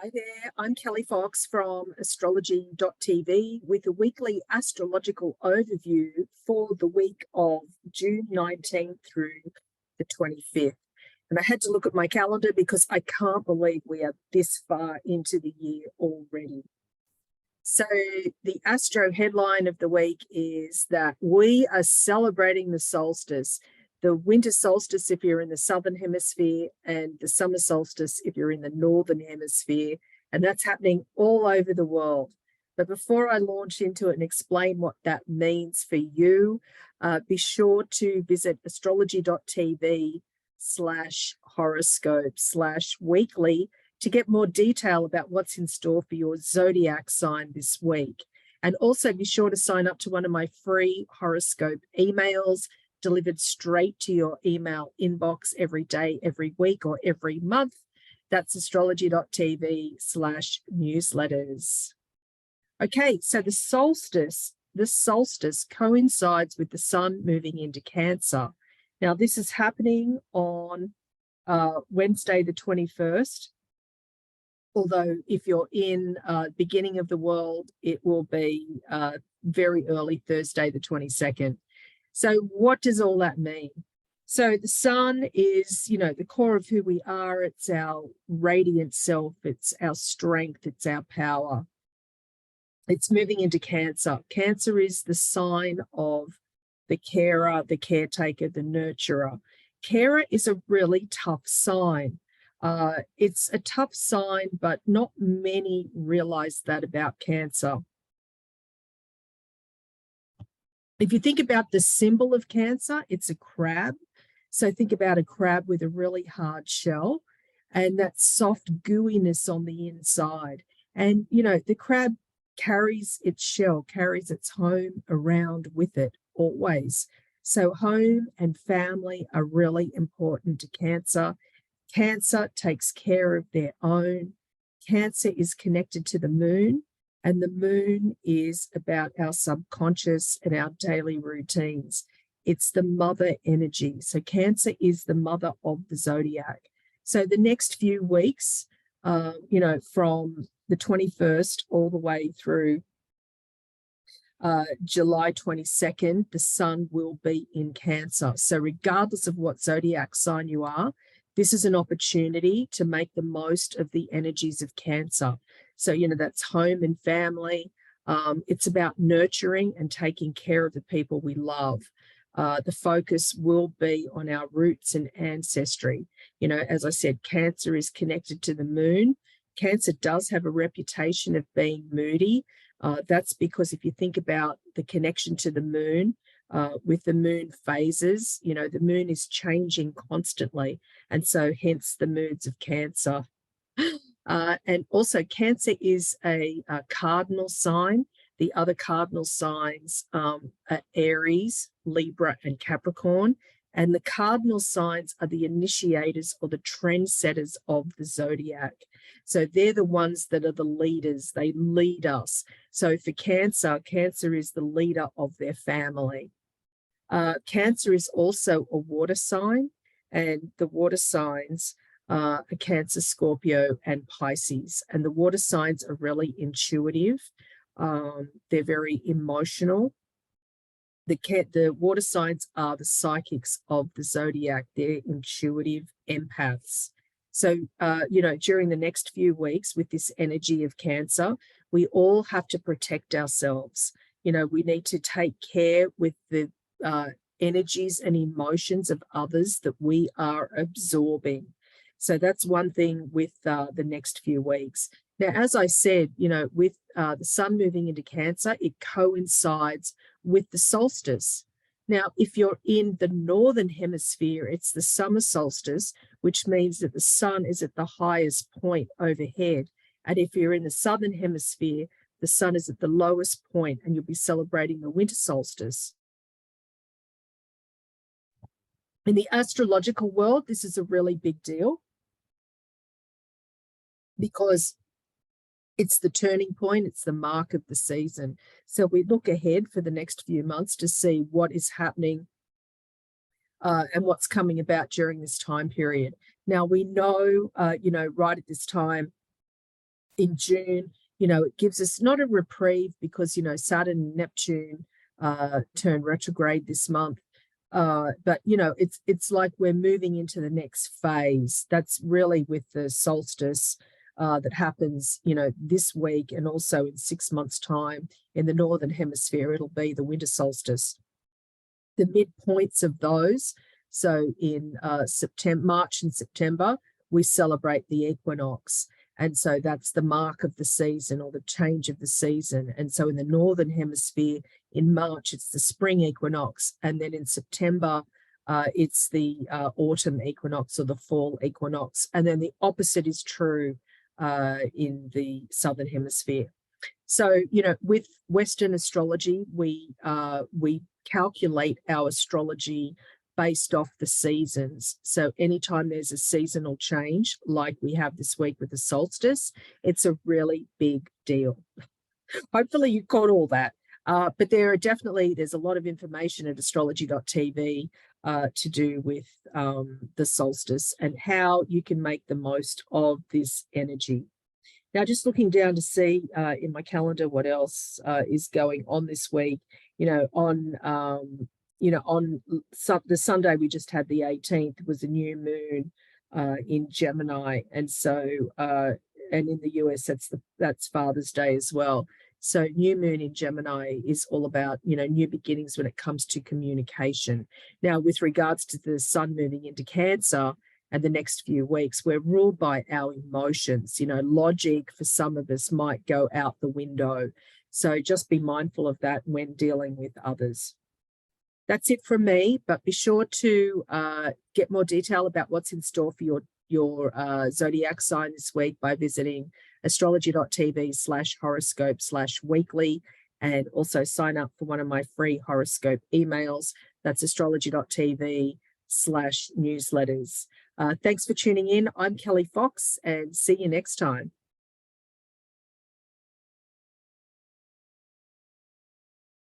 Hi there, I'm Kelli Fox from astrology.tv with a weekly astrological overview for the week of June 19th through the 25th. And I had to look at my calendar because I can't believe we are this far into the year already. So the astro headline of the week is that we are celebrating the solstice, the winter solstice if you're in the southern hemisphere, and the summer solstice if you're in the northern hemisphere, and that's happening all over the world. But before I launch into it and explain what that means for you, be sure to visit astrology.tv/horoscope/weekly to get more detail about what's in store for your zodiac sign this week. And also be sure to sign up to one of my free horoscope emails delivered straight to your email inbox every day, every week, or every month. That's astrology.tv/newsletters. Okay, so the solstice coincides with the sun moving into Cancer. Now, this is happening on Wednesday, the 21st. Although if you're in beginning of the world, it will be very early Thursday, the 22nd. So what does all that mean? So the sun is, the core of who we are. It's our radiant self. It's our strength. It's our power. It's moving into Cancer. Cancer is the sign of the carer, the caretaker, the nurturer. Carer is a really tough sign. It's a tough sign, but not many realize that about Cancer. If you think about the symbol of Cancer, it's a crab. So think about a crab with a really hard shell and that soft gooiness on the inside. And, the crab carries its shell, carries its home around with it always. So home and family are really important to Cancer. Cancer takes care of their own. Cancer is connected to the moon, and the moon is about our subconscious and our daily routines. It's the mother energy. So Cancer is the mother of the zodiac. So the next few weeks, from the 21st all the way through July 22nd, the sun will be in Cancer. So regardless of what zodiac sign you are, this is an opportunity to make the most of the energies of Cancer. So, that's home and family. It's about nurturing and taking care of the people we love. The focus will be on our roots and ancestry. As I said, Cancer is connected to the moon. Cancer does have a reputation of being moody. That's because if you think about the connection to the moon, with the moon phases, the moon is changing constantly. And so hence the moods of Cancer. And also Cancer is a cardinal sign. The other cardinal signs are Aries, Libra, and Capricorn. And the cardinal signs are the initiators or the trendsetters of the zodiac. So they're the ones that are the leaders. They lead us. So for Cancer, Cancer is the leader of their family. Cancer is also a water sign, and the water signs are Cancer, Scorpio, and Pisces. And the water signs are really intuitive. They're very emotional. The water signs are the psychics of the zodiac. They're intuitive empaths. So, during the next few weeks with this energy of Cancer, we all have to protect ourselves. We need to take care with the energies and emotions of others that we are absorbing. So that's one thing with the next few weeks. Now, as I said, with the sun moving into Cancer, it coincides with the solstice. Now, if you're in the northern hemisphere, it's the summer solstice, which means that the sun is at the highest point overhead. And if you're in the southern hemisphere, the sun is at the lowest point, and you'll be celebrating the winter solstice. In the astrological world, this is a really big deal because it's the turning point, it's the mark of the season. So we look ahead for the next few months to see what is happening and what's coming about during this time period. Now, we know, right at this time, in June. You know, it gives us not a reprieve because, you know, Saturn and Neptune turn retrograde this month. But, you know, it's like we're moving into the next phase. That's really with the solstice that happens, you know, this week, and also in 6 months' time in the Northern Hemisphere, it'll be the winter solstice. The midpoints of those, so in March and September, we celebrate the equinox. And so that's the mark of the season, or the change of the season. And so in the Northern Hemisphere, in March, it's the spring equinox. And then in September, it's the autumn equinox, or the fall equinox. And then the opposite is true in the Southern Hemisphere. So, you know, with Western astrology, we calculate our astrology based off the seasons. So anytime there's a seasonal change, like we have this week with the solstice, it's a really big deal. Hopefully you caught all that. But there's a lot of information at astrology.tv to do with the solstice and how you can make the most of this energy. Now, just looking down to see in my calendar what else is going on this week. On the Sunday we just had, the 18th, was a new moon in Gemini, and so and in the US that's Father's Day as well. So new moon in Gemini is all about, you know, new beginnings when it comes to communication. Now, with regards to the sun moving into Cancer and the next few weeks, we're ruled by our emotions. You know, logic for some of us might go out the window. So just be mindful of that when dealing with others. That's it from me, but be sure to get more detail about what's in store for your zodiac sign this week by visiting astrology.tv/horoscope/weekly, and also sign up for one of my free horoscope emails. That's astrology.tv/newsletters. Thanks for tuning in. I'm Kelli Fox, and see you next time.